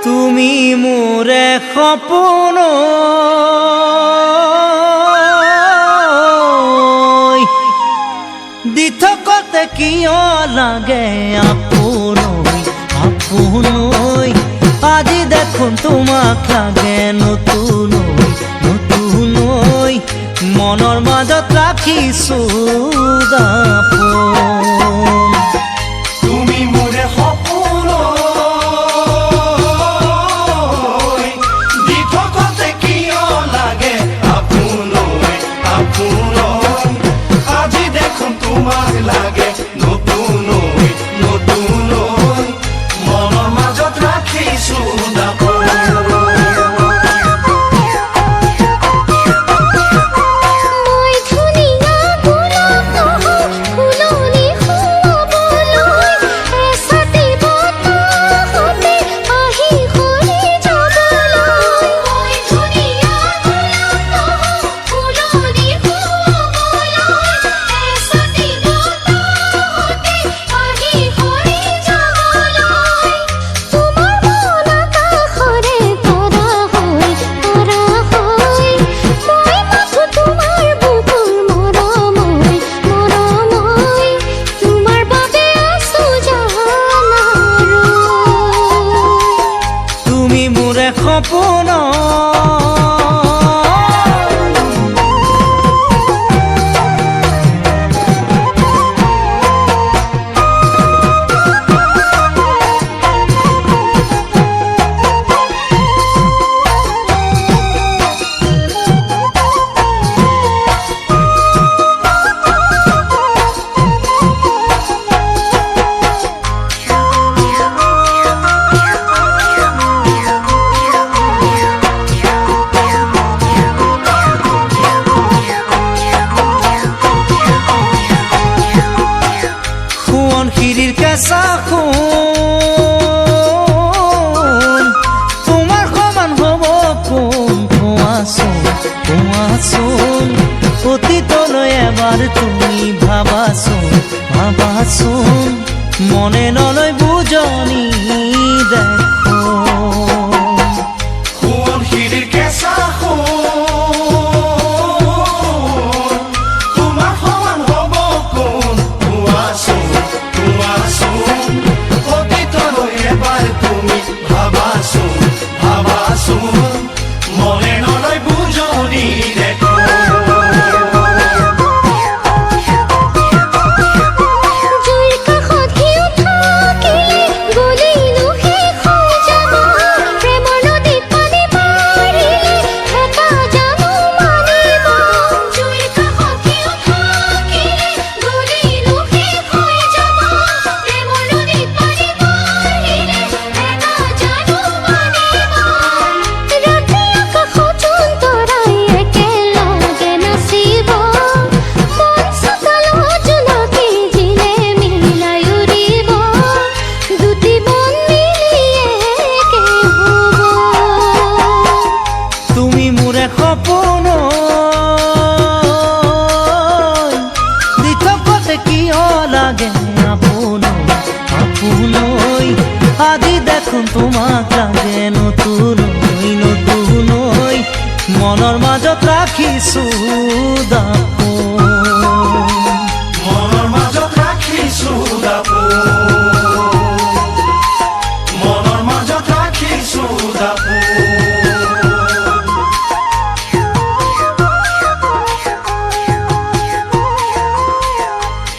তুমি মোরে সপোন দি থকতে কিয় লাগে আপোন আপোন আজি দেখোন তোমাক লাগে নতুন নতুন মনৰ মাজত ৰাখিছো দাপোন তুমি মোৰে সপোন দি থকতে কিয় লাগে আপোন আপোন আজি দেখোন তোমাক লাগে নতুন নতুন মনৰ মাজত ৰাখিছো দাপোন সপোন শিৰিৰ কেঁচা সোণ তোমাৰ সমান হ'ব কোন কোৱাচোন কোৱাচোন অতীতলৈ এবাৰ তুমি ভাবাচোন ভাবাচোন মনে নলয় বুজনি দেখো সোণ শিৰিৰ কেঁচা সপোন দি থকতে কিয় লাগে আপোন আপোন আজি দেখোন তোমাক লাগে নতুন নতুন মনৰ মাজত ৰাখিছো দাপোন